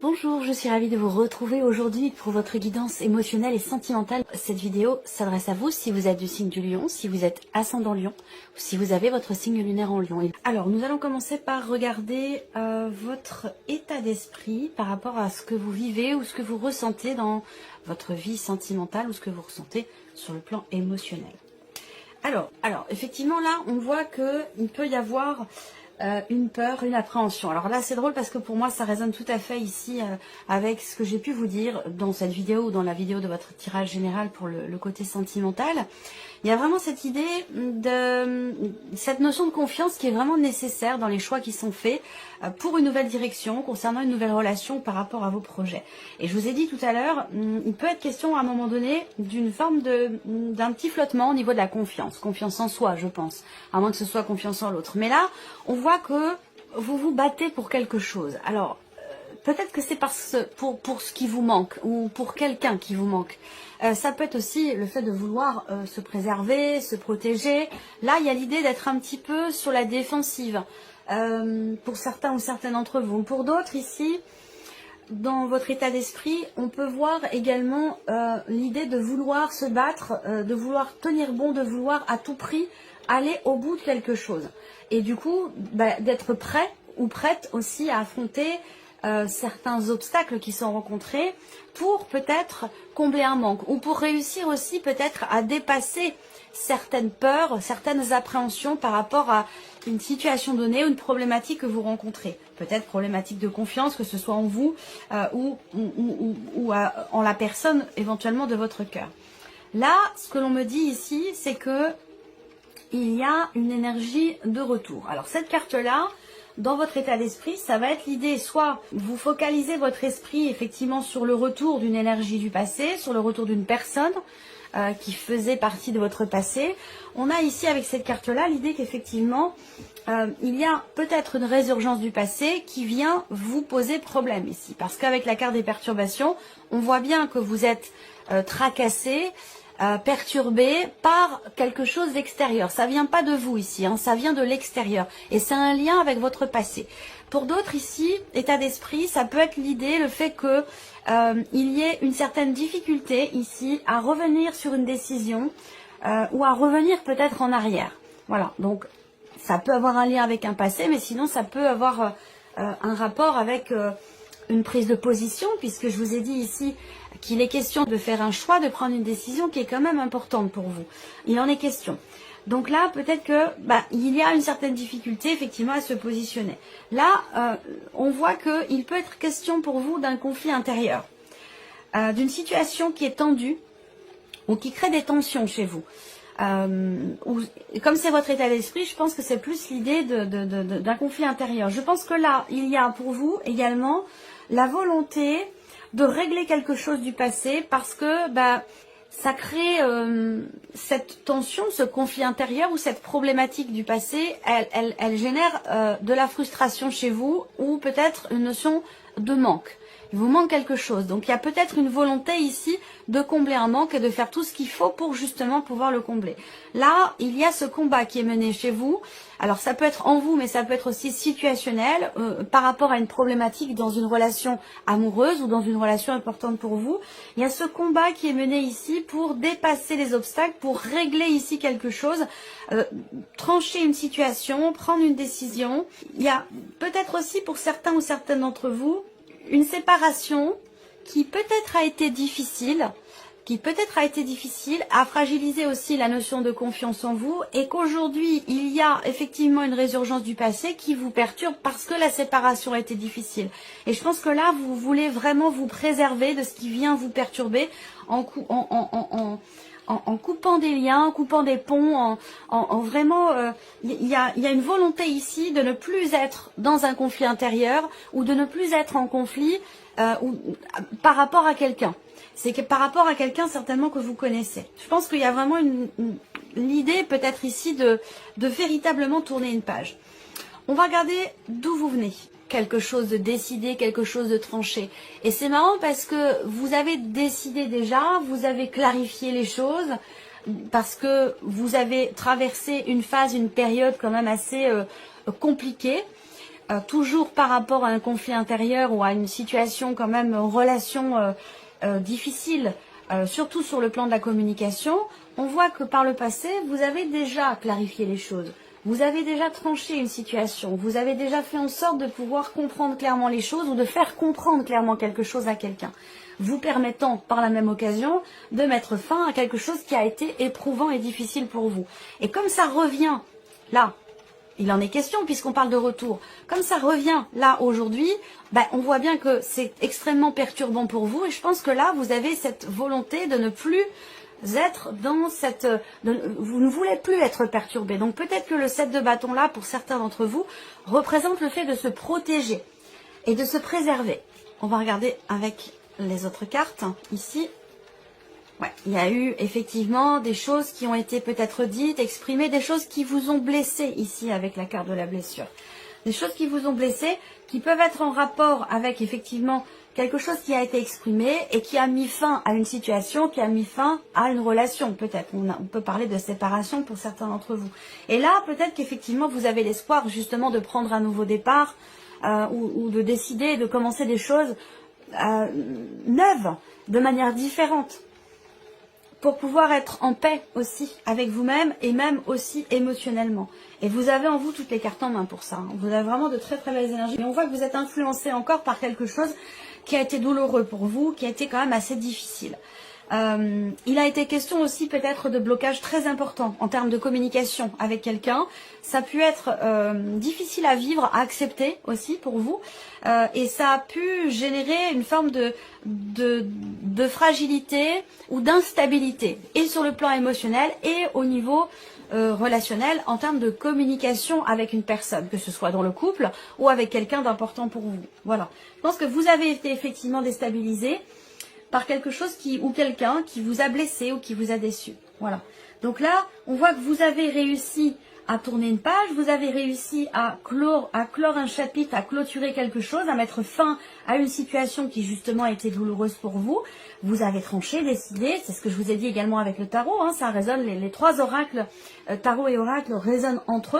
Bonjour, je suis ravie de vous retrouver aujourd'hui pour votre guidance émotionnelle et sentimentale. Cette vidéo s'adresse à vous si vous êtes du signe du Lion, si vous êtes ascendant Lion ou si vous avez votre signe lunaire en Lion. Alors, nous allons commencer par regarder votre état d'esprit par rapport à ce que vous vivez ou ce que vous ressentez dans votre vie sentimentale ou ce que vous ressentez sur le plan émotionnel. Alors, effectivement, là, on voit qu'il peut y avoir une peur, une appréhension. Alors là, c'est drôle parce que pour moi, ça résonne tout à fait ici avec ce que j'ai pu vous dire dans cette vidéo ou dans la vidéo de votre tirage général pour le côté sentimental. Il y a vraiment cette idée de cette notion de confiance qui est vraiment nécessaire dans les choix qui sont faits pour une nouvelle direction, concernant une nouvelle relation par rapport à vos projets. Et je vous ai dit tout à l'heure, il peut être question à un moment donné d'une forme d'un petit flottement au niveau de la confiance. Confiance en soi, je pense, à moins que ce soit confiance en l'autre. Mais là, on voit que vous vous battez pour quelque chose. Alors, peut-être que c'est pour ce qui vous manque ou pour quelqu'un qui vous manque. Ça peut être aussi le fait de vouloir se préserver, se protéger. Là, il y a l'idée d'être un petit peu sur la défensive pour certains ou certaines d'entre vous. Pour d'autres ici, dans votre état d'esprit, on peut voir également l'idée de vouloir se battre, de vouloir tenir bon, de vouloir à tout prix aller au bout de quelque chose. Et du coup, d'être prêt ou prête aussi à affronter certains obstacles qui sont rencontrés pour peut-être combler un manque ou pour réussir aussi peut-être à dépasser certaines peurs, certaines appréhensions par rapport à une situation donnée ou une problématique que vous rencontrez. Peut-être problématique de confiance, que ce soit en vous ou en la personne éventuellement de votre cœur. Là, ce que l'on me dit ici, c'est que il y a une énergie de retour. Alors cette carte-là, dans votre état d'esprit, ça va être l'idée, soit vous focalisez votre esprit effectivement sur le retour d'une énergie du passé, sur le retour d'une personne qui faisait partie de votre passé. On a ici avec cette carte-là l'idée qu'effectivement, il y a peut-être une résurgence du passé qui vient vous poser problème ici. Parce qu'avec la carte des perturbations, on voit bien que vous êtes tracassé, perturbé par quelque chose d'extérieur. Ça vient pas de vous ici, hein, ça vient de l'extérieur. Et c'est un lien avec votre passé. Pour d'autres ici, état d'esprit, ça peut être l'idée, le fait que il y ait une certaine difficulté ici à revenir sur une décision ou à revenir peut-être en arrière. Voilà, donc ça peut avoir un lien avec un passé, mais sinon ça peut avoir un rapport avec une prise de position, puisque je vous ai dit ici qu'il est question de faire un choix, de prendre une décision qui est quand même importante pour vous. Il en est question. Donc là, peut-être que il y a une certaine difficulté effectivement à se positionner. Là, on voit qu'il peut être question pour vous d'un conflit intérieur, d'une situation qui est tendue ou qui crée des tensions chez vous. Comme c'est votre état d'esprit, je pense que c'est plus l'idée d'un conflit intérieur. Je pense que là, il y a pour vous également la volonté de régler quelque chose du passé parce que ça crée cette tension, ce conflit intérieur ou cette problématique du passé, elle génère de la frustration chez vous ou peut-être une notion de manque. Il vous manque quelque chose. Donc il y a peut-être une volonté ici de combler un manque et de faire tout ce qu'il faut pour justement pouvoir le combler. Là, il y a ce combat qui est mené chez vous. Alors ça peut être en vous, mais ça peut être aussi situationnel par rapport à une problématique dans une relation amoureuse ou dans une relation importante pour vous. Il y a ce combat qui est mené ici pour dépasser les obstacles, pour régler ici quelque chose, trancher une situation, prendre une décision. Il y a peut-être aussi pour certains ou certaines d'entre vous une séparation qui peut-être a été difficile, a fragilisé aussi la notion de confiance en vous et qu'aujourd'hui il y a effectivement une résurgence du passé qui vous perturbe parce que la séparation a été difficile. Et je pense que là vous voulez vraiment vous préserver de ce qui vient vous perturber en coupant des liens, en coupant des ponts, vraiment, il y a une volonté ici de ne plus être dans un conflit intérieur ou de ne plus être en conflit par rapport à quelqu'un. C'est que par rapport à quelqu'un certainement que vous connaissez. Je pense qu'il y a vraiment l'idée peut-être ici de véritablement tourner une page. On va regarder d'où vous venez. Quelque chose de décidé, quelque chose de tranché. Et c'est marrant parce que vous avez décidé déjà, vous avez clarifié les choses, parce que vous avez traversé une phase, une période quand même assez compliquée. toujours par rapport à un conflit intérieur ou à une situation quand même, relation difficile, surtout sur le plan de la communication, on voit que par le passé, vous avez déjà clarifié les choses. Vous avez déjà tranché une situation. Vous avez déjà fait en sorte de pouvoir comprendre clairement les choses ou de faire comprendre clairement quelque chose à quelqu'un, vous permettant par la même occasion de mettre fin à quelque chose qui a été éprouvant et difficile pour vous. Et comme ça revient là, il en est question puisqu'on parle de retour. Comme ça revient là aujourd'hui, on voit bien que c'est extrêmement perturbant pour vous et je pense que là, vous avez cette volonté de ne plus être dans cette... vous ne voulez plus être perturbé. Donc peut-être que le 7 de bâton là, pour certains d'entre vous, représente le fait de se protéger et de se préserver. On va regarder avec les autres cartes ici. Ouais, il y a eu effectivement des choses qui ont été peut-être dites, exprimées, des choses qui vous ont blessé ici avec la carte de la blessure. Des choses qui vous ont blessé, qui peuvent être en rapport avec effectivement quelque chose qui a été exprimé et qui a mis fin à une situation, qui a mis fin à une relation peut-être. On peut parler de séparation pour certains d'entre vous. Et là, peut-être qu'effectivement vous avez l'espoir justement de prendre un nouveau départ ou de décider de commencer des choses neuves, de manière différente, pour pouvoir être en paix aussi avec vous-même et même aussi émotionnellement. Et vous avez en vous toutes les cartes en main pour ça. Vous avez vraiment de très très belles énergies. Et on voit que vous êtes influencé encore par quelque chose qui a été douloureux pour vous, qui a été quand même assez difficile. Il a été question aussi peut-être de blocage très important en termes de communication avec quelqu'un. Ça a pu être difficile à vivre, à accepter aussi pour vous. Et ça a pu générer une forme de fragilité ou d'instabilité, et sur le plan émotionnel et au niveau relationnel en termes de communication avec une personne, que ce soit dans le couple ou avec quelqu'un d'important pour vous. Voilà. Je pense que vous avez été effectivement déstabilisé par quelque chose ou quelqu'un qui vous a blessé ou qui vous a déçu. Voilà. Donc là, on voit que vous avez réussi à tourner une page, vous avez réussi à clore un chapitre, à clôturer quelque chose, à mettre fin à une situation qui justement a été douloureuse pour vous. Vous avez tranché, décidé, c'est ce que je vous ai dit également avec le tarot, ça résonne, les trois oracles, tarot et oracle résonnent entre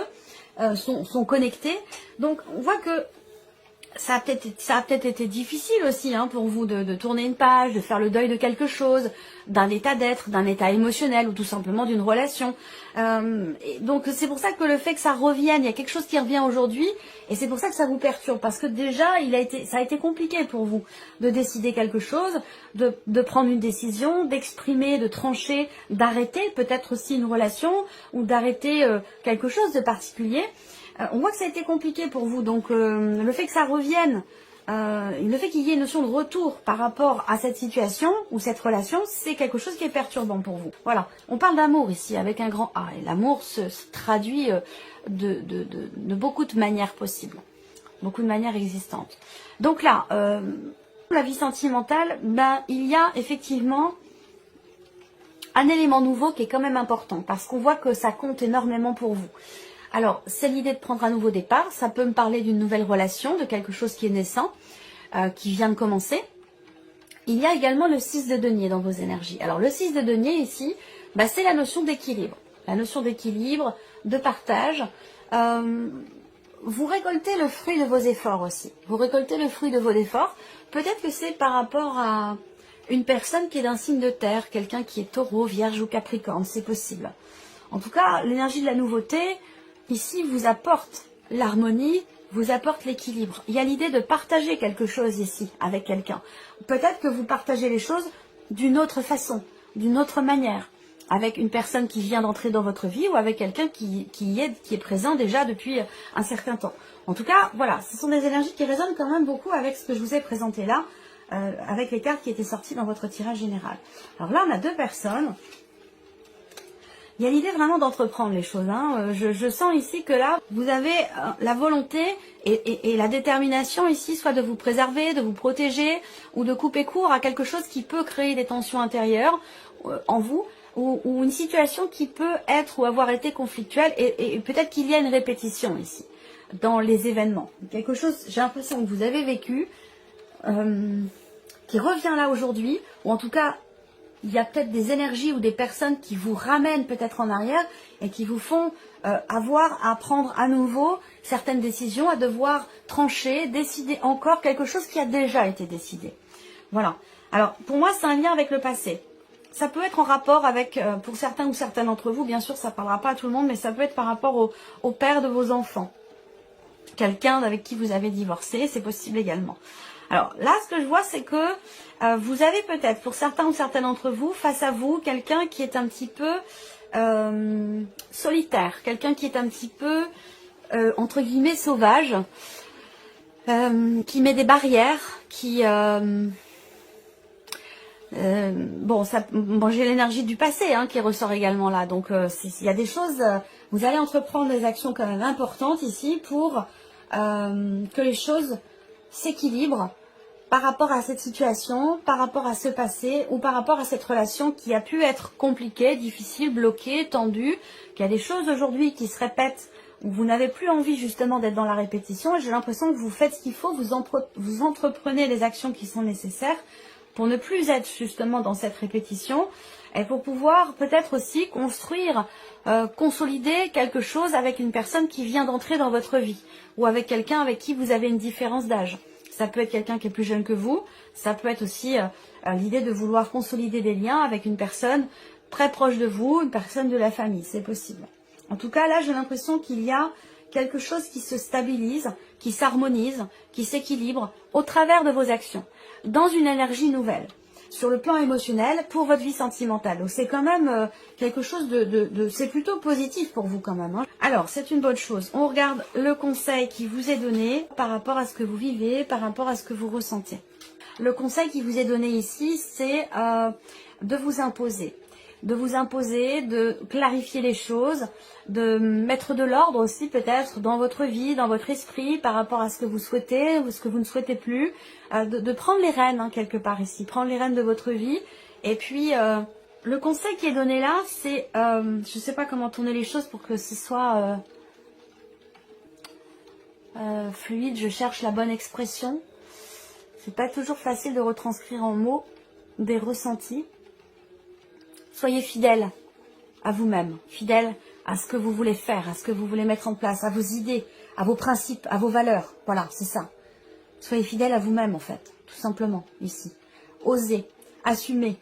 eux, sont connectés. Donc on voit que ça a peut-être été difficile aussi pour vous de tourner une page, de faire le deuil de quelque chose, d'un état d'être, d'un état émotionnel ou tout simplement d'une relation. Et donc c'est pour ça que le fait que ça revienne, il y a quelque chose qui revient aujourd'hui et c'est pour ça que ça vous perturbe. Parce que déjà, ça a été compliqué pour vous de décider quelque chose, de prendre une décision, d'exprimer, de trancher, d'arrêter peut-être aussi une relation ou d'arrêter quelque chose de particulier. On voit que ça a été compliqué pour vous, donc le fait que ça revienne, le fait qu'il y ait une notion de retour par rapport à cette situation ou cette relation, c'est quelque chose qui est perturbant pour vous. Voilà, on parle d'amour ici avec un grand A, et l'amour se traduit de beaucoup de manières possibles, beaucoup de manières existantes. Donc là, la vie sentimentale, il y a effectivement un élément nouveau qui est quand même important, parce qu'on voit que ça compte énormément pour vous. Alors, c'est l'idée de prendre un nouveau départ. Ça peut me parler d'une nouvelle relation, de quelque chose qui est naissant, qui vient de commencer. Il y a également le 6 de denier dans vos énergies. Alors, le 6 de denier ici, c'est la notion d'équilibre. La notion d'équilibre, de partage. Vous récoltez le fruit de vos efforts aussi. Vous récoltez le fruit de vos efforts. Peut-être que c'est par rapport à une personne qui est d'un signe de terre, quelqu'un qui est taureau, vierge ou capricorne, c'est possible. En tout cas, l'énergie de la nouveauté ici vous apporte l'harmonie, vous apporte l'équilibre. Il y a l'idée de partager quelque chose ici avec quelqu'un. Peut-être que vous partagez les choses d'une autre façon, d'une autre manière, avec une personne qui vient d'entrer dans votre vie ou avec quelqu'un qui est présent déjà depuis un certain temps. En tout cas, voilà, ce sont des énergies qui résonnent quand même beaucoup avec ce que je vous ai présenté là, avec les cartes qui étaient sorties dans votre tirage général. Alors là, on a deux personnes. Il y a l'idée vraiment d'entreprendre les choses. Je sens ici que là, vous avez la volonté et la détermination ici, soit de vous préserver, de vous protéger, ou de couper court à quelque chose qui peut créer des tensions intérieures en vous, ou une situation qui peut être ou avoir été conflictuelle, et peut-être qu'il y a une répétition ici, dans les événements. Quelque chose, j'ai l'impression que vous avez vécu, qui revient là aujourd'hui, ou en tout cas, il y a peut-être des énergies ou des personnes qui vous ramènent peut-être en arrière et qui vous font avoir à prendre à nouveau certaines décisions, à devoir trancher, décider encore quelque chose qui a déjà été décidé. Voilà. Alors, pour moi, c'est un lien avec le passé. Ça peut être en rapport avec, pour certains ou certaines d'entre vous, bien sûr, ça ne parlera pas à tout le monde, mais ça peut être par rapport au père de vos enfants. Quelqu'un avec qui vous avez divorcé, c'est possible également. Alors là, ce que je vois, c'est que vous avez peut-être, pour certains ou certaines d'entre vous, face à vous, quelqu'un qui est un petit peu solitaire, quelqu'un qui est un petit peu, entre guillemets, sauvage, qui met des barrières, qui... bon, j'ai l'énergie du passé qui ressort également là. Donc, il y a des choses... vous allez entreprendre des actions quand même importantes ici pour que les choses s'équilibrent par rapport à cette situation, par rapport à ce passé ou par rapport à cette relation qui a pu être compliquée, difficile, bloquée, tendue, qu'il y a des choses aujourd'hui qui se répètent où vous n'avez plus envie justement d'être dans la répétition et j'ai l'impression que vous faites ce qu'il faut, vous entreprenez les actions qui sont nécessaires pour ne plus être justement dans cette répétition et pour pouvoir peut-être aussi construire, consolider quelque chose avec une personne qui vient d'entrer dans votre vie ou avec quelqu'un avec qui vous avez une différence d'âge. Ça peut être quelqu'un qui est plus jeune que vous, ça peut être aussi l'idée de vouloir consolider des liens avec une personne très proche de vous, une personne de la famille, c'est possible. En tout cas, là, j'ai l'impression qu'il y a quelque chose qui se stabilise, qui s'harmonise, qui s'équilibre au travers de vos actions, dans une énergie nouvelle, sur le plan émotionnel, pour votre vie sentimentale. Donc c'est quand même quelque chose c'est plutôt positif pour vous quand même. Alors, c'est une bonne chose. On regarde le conseil qui vous est donné par rapport à ce que vous vivez, par rapport à ce que vous ressentez. Le conseil qui vous est donné ici, c'est de vous imposer. De vous imposer, de clarifier les choses, de mettre de l'ordre aussi peut-être dans votre vie, dans votre esprit, par rapport à ce que vous souhaitez ou ce que vous ne souhaitez plus, de prendre les rênes quelque part ici, prendre les rênes de votre vie. Et puis, le conseil qui est donné là, c'est, je ne sais pas comment tourner les choses pour que ce soit fluide, je cherche la bonne expression. C'est pas toujours facile de retranscrire en mots des ressentis. Soyez fidèle à vous-même, fidèle à ce que vous voulez faire, à ce que vous voulez mettre en place, à vos idées, à vos principes, à vos valeurs. Voilà, c'est ça. Soyez fidèle à vous-même en fait, tout simplement, ici. Osez, assumez.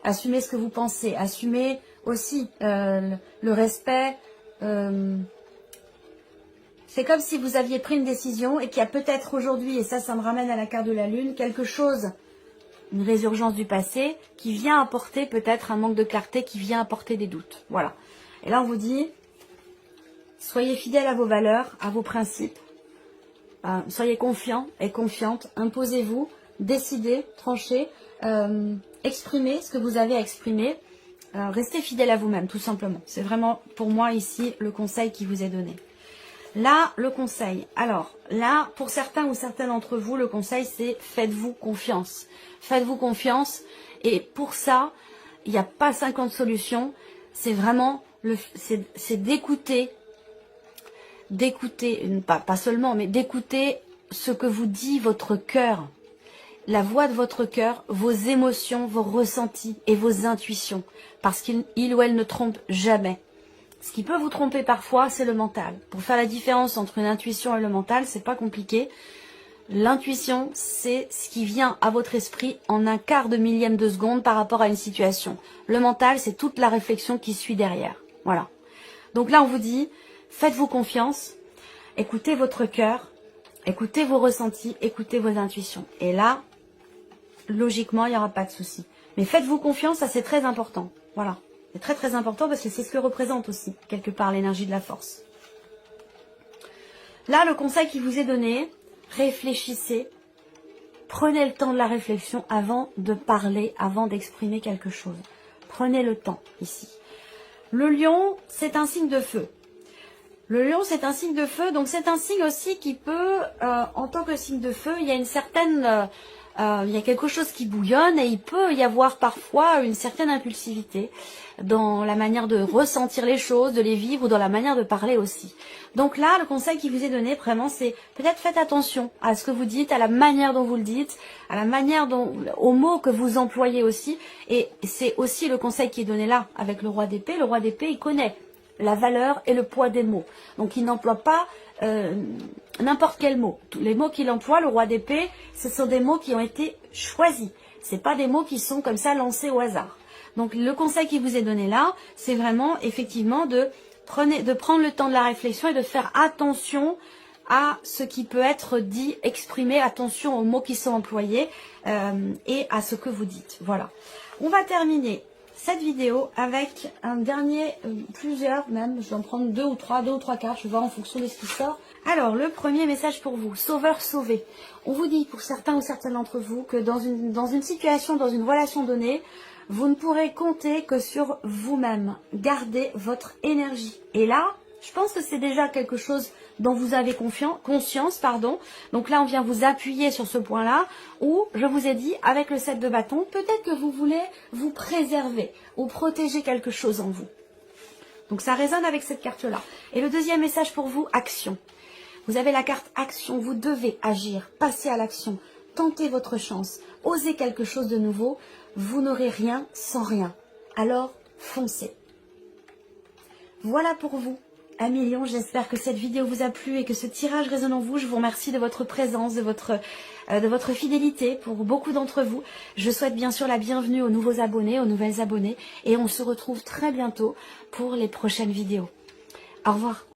Assumez ce que vous pensez, assumez aussi le respect. C'est comme si vous aviez pris une décision et qu'il y a peut-être aujourd'hui, et ça me ramène à la carte de la lune, quelque chose, une résurgence du passé qui vient apporter peut-être un manque de clarté, qui vient apporter des doutes. Voilà. Et là, on vous dit, soyez fidèles à vos valeurs, à vos principes. Soyez confiants et confiantes. Imposez-vous, décidez, tranchez, exprimez ce que vous avez à exprimer. Restez fidèles à vous-même, tout simplement. C'est vraiment, pour moi, ici, le conseil qui vous est donné. Là, le conseil. Alors, là, pour certains ou certaines d'entre vous, le conseil, c'est faites-vous confiance. Faites-vous confiance. Et pour ça, il n'y a pas 50 solutions. C'est vraiment, c'est d'écouter, pas seulement, mais d'écouter ce que vous dit votre cœur. La voix de votre cœur, vos émotions, vos ressentis et vos intuitions. Parce qu'il ou elle ne trompe jamais. Ce qui peut vous tromper parfois, c'est le mental. Pour faire la différence entre une intuition et le mental, c'est pas compliqué. L'intuition, c'est ce qui vient à votre esprit en un quart de millième de seconde par rapport à une situation. Le mental, c'est toute la réflexion qui suit derrière. Voilà. Donc là, on vous dit, faites-vous confiance, écoutez votre cœur, écoutez vos ressentis, écoutez vos intuitions. Et là, logiquement, il n'y aura pas de souci. Mais faites-vous confiance, ça c'est très important. Voilà. C'est très très important parce que c'est ce que représente aussi, quelque part, l'énergie de la force. Là, le conseil qui vous est donné, réfléchissez, prenez le temps de la réflexion avant de parler, avant d'exprimer quelque chose. Prenez le temps, ici. Le lion, c'est un signe de feu. Le lion, c'est un signe de feu, donc c'est un signe aussi qui peut, en tant que signe de feu, il y a une certaine il y a quelque chose qui bouillonne et il peut y avoir parfois une certaine impulsivité dans la manière de ressentir les choses, de les vivre ou dans la manière de parler aussi. Donc là, le conseil qui vous est donné vraiment, c'est peut-être faites attention à ce que vous dites, à la manière dont vous le dites, à la manière dont, aux mots que vous employez aussi. Et c'est aussi le conseil qui est donné là avec le roi d'épée. Le roi d'épée, il connaît la valeur et le poids des mots. Donc il n'emploie pas n'importe quel mot. Tous les mots qu'il emploie, le roi d'épée, ce sont des mots qui ont été choisis. C'est pas des mots qui sont comme ça lancés au hasard. Donc le conseil qui vous est donné là, c'est vraiment effectivement de prendre le temps de la réflexion et de faire attention à ce qui peut être dit, exprimé, attention aux mots qui sont employés et à ce que vous dites. Voilà. On va terminer cette vidéo avec un dernier, plusieurs même, je vais en prendre deux ou trois cartes, je vais voir en fonction de ce qui sort. Alors, le premier message pour vous, sauveur sauvé. On vous dit pour certains ou certaines d'entre vous que dans une situation, dans une relation donnée, vous ne pourrez compter que sur vous-même. Gardez votre énergie. Et là, je pense que c'est déjà quelque chose dont vous avez conscience. Donc là, on vient vous appuyer sur ce point-là, où je vous ai dit, avec le 7 de bâton, peut-être que vous voulez vous préserver ou protéger quelque chose en vous. Donc ça résonne avec cette carte-là. Et le deuxième message pour vous, action. Vous avez la carte action, vous devez agir, passer à l'action, tenter votre chance, oser quelque chose de nouveau. Vous n'aurez rien sans rien. Alors, foncez. Voilà pour vous. 1 million, j'espère que cette vidéo vous a plu et que ce tirage résonne en vous. Je vous remercie de votre présence, de votre fidélité pour beaucoup d'entre vous. Je souhaite bien sûr la bienvenue aux nouveaux abonnés, aux nouvelles abonnées et on se retrouve très bientôt pour les prochaines vidéos. Au revoir.